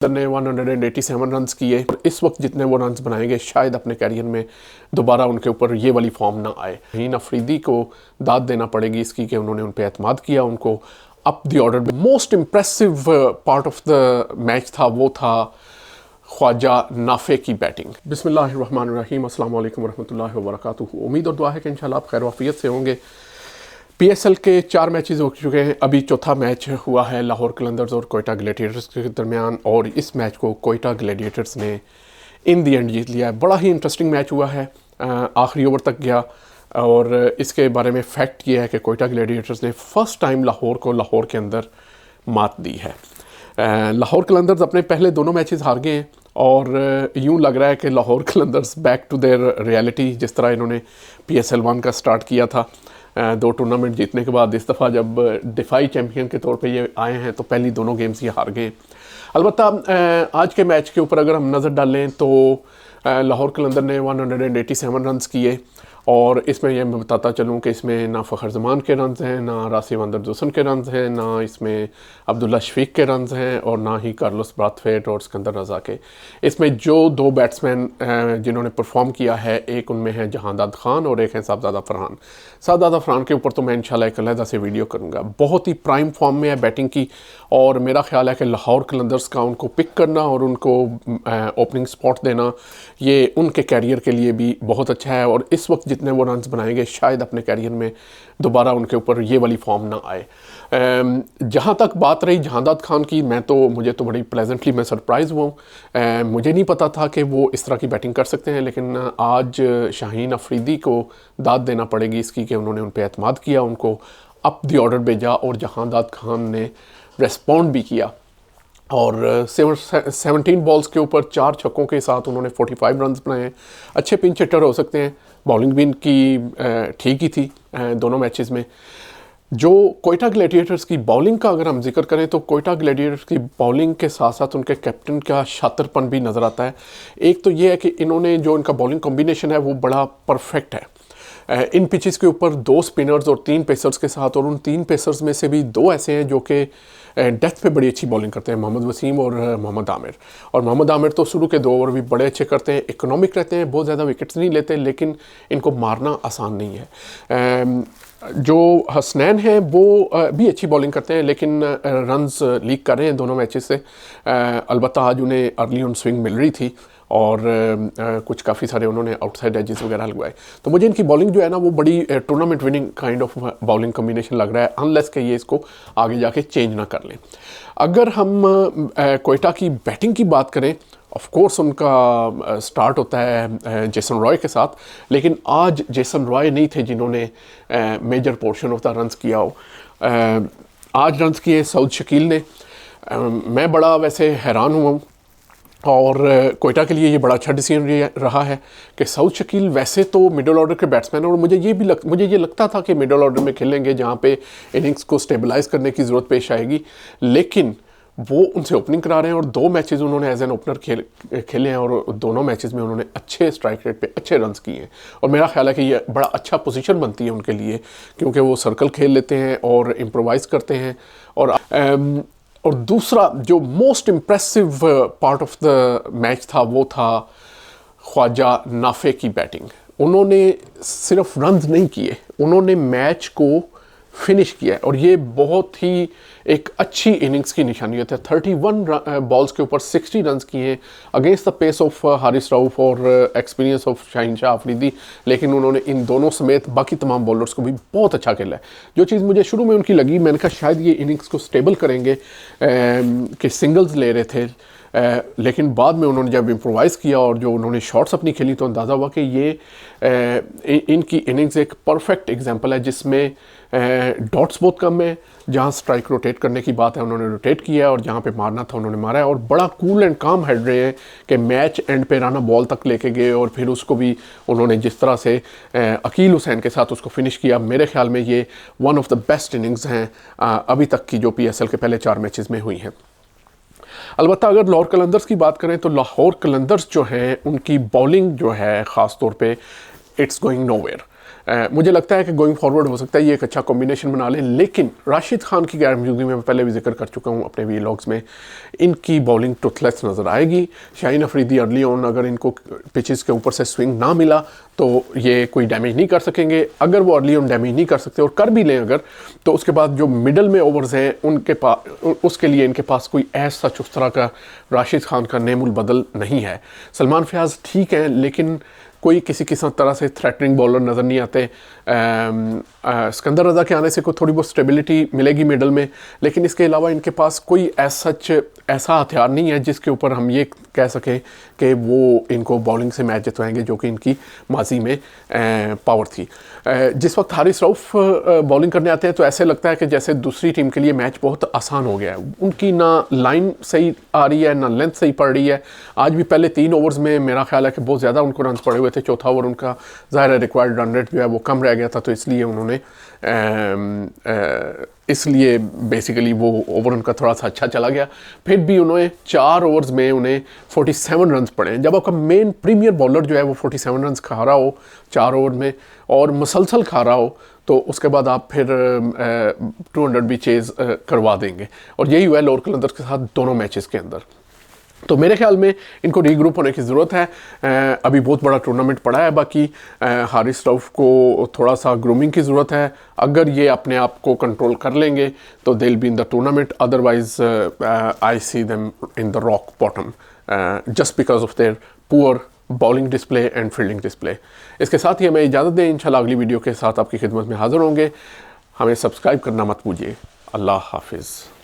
ने 187 रन्स किए और इस वक्त जितने वो रन्स बनाएंगे शायद अपने कैरियर में दोबारा उनके ऊपर ये वाली फॉर्म ना आए। शाहीन अफरीदी को दाद देना पड़ेगी इसकी कि उन्होंने उन पर एतमाद किया, उनको up the order. Most impressive part of the match था वो था ख्वाजा नाफे की बैटिंग। बिस्मिल्लाहिर्रहमानिर्रहीम, अस्सलाम वालेकुम वरहमतुल्लाहि वबरकातुहू। उम्मीद और दुआ है कि इंशाल्लाह आप खैर वाफियत से होंगे। पीएसएल के 4 मैचेस हो चुके हैं, अभी चौथा मैच हुआ है लाहौर कलंदर्स और कोयटा ग्लैडिएटर्स के दरमियान और इस मैच को कोयटा ग्लैडिएटर्स ने इन दी एंड जीत लिया है। बड़ा ही इंटरेस्टिंग मैच हुआ है, आखिरी ओवर तक गया और इसके बारे में फैक्ट ये है कि कोयटा ग्लैडिएटर्स ने फर्स्ट टाइम लाहौर को लाहौर के अंदर मात दी है। लाहौर कलंदर्स अपने पहले दोनों मैचेस हार गए हैं और यूँ लग रहा है कि Lahore Qalandars back to their reality, जिस तरह इन्होंने PSL 1 का स्टार्ट किया था 2 टूर्नामेंट जीतने के बाद, इस दफ़ा जब डिफाई चैम्पियन के तौर पे ये आए हैं तो पहली दोनों गेम्स ये हार गए। अलबत्ता आज के मैच के ऊपर अगर हम नज़र डालें तो लाहौर कलंदर ने 187 रन्स किए और इसमें यह मैं बताता चलूँ कि इसमें ना फ़खर जमान के रन्स हैं, ना रासिब अंदरदोसन के रन्स हैं, ना इसमें अब्दुल्ला शफीक के रन्स हैं और ना ही कार्लोस ब्राथवेट और सिकंदर रज़ा के। इसमें जो 2 बैट्समैन जिन्होंने परफॉर्म किया है, एक उनमें है जहांदाद खान और एक है साहबजादा फरहान। साहबजादा फरहान के ऊपर तो मैं इंशाल्लाह एक अलहदा से वीडियो करूँगा। बहुत ही प्राइम फॉर्म में है बैटिंग की और मेरा ख्याल है कि लाहौर कलंदर्स का उनको पिक करना और उनको ओपनिंग स्पॉट देना ये उनके कैरियर के लिए भी बहुत अच्छा है और इस वक्त जितने वो रन्स बनाएंगे शायद अपने कैरियर में दोबारा उनके ऊपर ये वाली फॉर्म ना आए। जहाँ तक बात रही जहांदाद खान की, मुझे तो बड़ी प्लेजेंटली मैं सरप्राइज़ हुआ हूँ। मुझे नहीं पता था कि वो इस तरह की बैटिंग कर सकते हैं, लेकिन आज शाहीन अफरीदी को दाद देना पड़ेगी इसकी कि उन्होंने उन पर एतमाद किया, उनको अप द ऑर्डर भेजा और जहांदाद खान ने रेस्पॉन्ड भी किया और 17 बॉल्स के ऊपर 4 छक्कों के साथ उन्होंने 45 रन्स बनाए हैं। अच्छे पिंच हिटर हो सकते हैं, बॉलिंग भी इनकी ठीक ही थी दोनों मैचेस में। जो कोयटा ग्लैडिएटर्स की बॉलिंग का अगर हम जिक्र करें तो कोयटा ग्लैडिएटर्स की बॉलिंग के साथ साथ उनके कैप्टन का शातिरपन भी नज़र आता है। एक तो ये है कि इन्होंने जो इनका बॉलिंग कॉम्बिनेशन है वो बड़ा परफेक्ट है। इन पिचेस के ऊपर 2 स्पिनर्स और 3 पेसर्स के साथ, और उन 3 पेसर्स में से भी 2 ऐसे हैं जो कि डेथ पे बड़ी अच्छी बॉलिंग करते हैं, मोहम्मद वसीम और मोहम्मद आमिर। और मोहम्मद आमिर तो शुरू के 2 ओवर भी बड़े अच्छे करते हैं, इकोनॉमिक रहते हैं, बहुत ज़्यादा विकेट्स नहीं लेते, लेकिन इनको मारना आसान नहीं है। जो हसनैन हैं वो भी अच्छी बॉलिंग करते हैं लेकिन रन्स लीक कर रहे हैं दोनों मैचेस से। अलबत्ता आज उन्हें अर्ली ऑन स्विंग मिल रही थी और कुछ काफ़ी सारे उन्होंने आउटसाइड एजेस वगैरह लगवाए। तो मुझे इनकी बॉलिंग जो है ना वो बड़ी tournament winning kind of bowling combination लग रहा है, अनलेस कि ये इसको आगे जाके चेंज ना कर लें। अगर हम कोयटा की बैटिंग की बात करें, ऑफ कोर्स उनका स्टार्ट होता है जेसन रॉय के साथ, लेकिन आज जेसन रॉय नहीं थे जिन्होंने major portion of the runs किया हो। आज रन्स किए सऊद शकील ने। मैं बड़ा वैसे हैरान हुआ हूँ और कोयटा के लिए ये बड़ा अच्छा डिसीजन रहा है कि सऊद शकील वैसे तो मिडिल ऑर्डर के बैट्समैन और मुझे ये लगता था कि मिडिल ऑर्डर में खेलेंगे जहाँ पे इनिंग्स को स्टेबलाइज करने की ज़रूरत पेश आएगी, लेकिन वो उनसे ओपनिंग करा रहे हैं और 2 मैचेस उन्होंने एज एन ओपनर खेले हैं और दोनों मैचेस में उन्होंने अच्छे स्ट्राइक रेट पे अच्छे रन्स किए हैं। और मेरा ख्याल है कि ये बड़ा अच्छा पोजीशन बनती है उनके लिए, क्योंकि वो सर्कल खेल लेते हैं और इम्प्रोवाइज करते हैं। और दूसरा जो most impressive part of the match था वो था ख्वाजा नाफे की बैटिंग। उन्होंने सिर्फ रन्स नहीं किए, उन्होंने मैच को फिनिश किया और ये बहुत ही एक अच्छी इनिंग्स की निशानी होती है। 31 बॉल्स के ऊपर 60 रन्स किए against the pace of Haris Rauf और एक्सपीरियंस ऑफ शाहीन शाह अफरीदी, लेकिन उन्होंने इन दोनों समेत बाकी तमाम बॉलर्स को भी बहुत अच्छा खेला है। जो चीज़ मुझे शुरू में उनकी लगी, मैंने कहा शायद ये इनिंग्स को स्टेबल करेंगे कि सिंगल्स ले रहे थे, लेकिन बाद में उन्होंने जब इम्प्रोवाइज़ किया और जो उन्होंने शॉट्स अपनी खेली तो अंदाज़ा हुआ कि ये इनकी इनिंग्स एक परफेक्ट एग्जांपल है जिसमें डॉट्स बहुत कम है। जहाँ स्ट्राइक रोटेट करने की बात है उन्होंने रोटेट किया और जहाँ पे मारना था उन्होंने मारा है और बड़ा कूल एंड काम हेड रहे हैं कि मैच एंड पे राना बॉल तक लेके गए और फिर उसको भी उन्होंने जिस तरह से अकील हुसैन के साथ उसको फिनिश किया। मेरे ख्याल में ये one of the best innings हैं अभी तक की जो PSL के पहले 4 मैचेस में हुई हैं। अलबत्ता अगर लाहौर कलंदर्स की बात करें तो लाहौर कलंदर्स जो हैं उनकी बॉलिंग जो है ख़ास तौर पे इट्स गोइंग नोवेयर। मुझे लगता है कि गोइंग फॉरवर्ड हो सकता है ये एक अच्छा कॉम्बिनेशन बना लें, लेकिन राशिद खान की गैर मौजूदगी में मैं पहले भी जिक्र कर चुका हूँ अपने वीलॉग्स में, इनकी बॉलिंग टूथलेस नज़र आएगी। शाहीन अफरीदी अर्ली ऑन अगर इनको पिचेस के ऊपर से स्विंग ना मिला तो ये कोई डैमेज नहीं कर सकेंगे। अगर वो अर्ली ऑन डैमेज नहीं कर सकते और कर भी लें अगर, तो उसके बाद जो मिडल में ओवर्स हैं उनके पास, उसके लिए इनके पास कोई ऐसा उस तरह का राशिद खान का नेमुल बदल नहीं है। सलमान फयाज ठीक है, लेकिन कोई किसी तरह से थ्रेटनिंग बॉलर नज़र नहीं आते। सिकंदर रज़ा के आने से कोई थोड़ी बहुत स्टेबिलिटी मिलेगी मिडल में, लेकिन इसके अलावा इनके पास कोई ऐसा हथियार नहीं है जिसके ऊपर हम ये कह सकें कि वो इनको बॉलिंग से मैच जितवाएंगे, जो कि इनकी माजी में पावर थी। जिस वक्त हारिस रऊफ बॉलिंग करने आते हैं तो ऐसे लगता है कि जैसे दूसरी टीम के लिए मैच बहुत आसान हो गया है। उनकी ना लाइन सही आ रही है, ना लेंथ सही पड़ रही है। आज भी पहले 3 ओवर्स में मेरा ख्याल है कि बहुत ज़्यादा उनको रन पड़े हुए थे। चौथा ओवर उनका ज़ाहिर है रिक्वायर्ड रन रेट जो है वो कम रह गया था, तो इसलिए उन्होंने इसलिए बेसिकली वो ओवर उनका थोड़ा सा अच्छा चला गया। फिर भी उन्होंने 4 ओवर्स में उन्हें 47 रन पड़े हैं। जब आपका मेन प्रीमियर बॉलर जो है वो 47 रन खा रहा हो 4 ओवर में और मुसलसल खा रहा हो, तो उसके बाद आप फिर 200 भी चेज़ करवा देंगे। और यही हुआ लोअर कलंदर्स के साथ दोनों मैचेस के अंदर। तो मेरे ख्याल में इनको रीग्रुप होने की ज़रूरत है। अभी बहुत बड़ा टूर्नामेंट पड़ा है बाकी। हारिस रऊफ को थोड़ा सा ग्रूमिंग की ज़रूरत है। अगर ये अपने आप को कंट्रोल कर लेंगे तो they will be in the tournament, otherwise I see them in the rock bottom just because of their poor bowling display and fielding display. इसके साथ ही हमें इजाज़त दें, इंशाल्लाह अगली वीडियो के साथ आपकी खिदमत में हाज़िर होंगे। हमें सब्सक्राइब करना मत भूलिए। अल्लाह हाफिज़।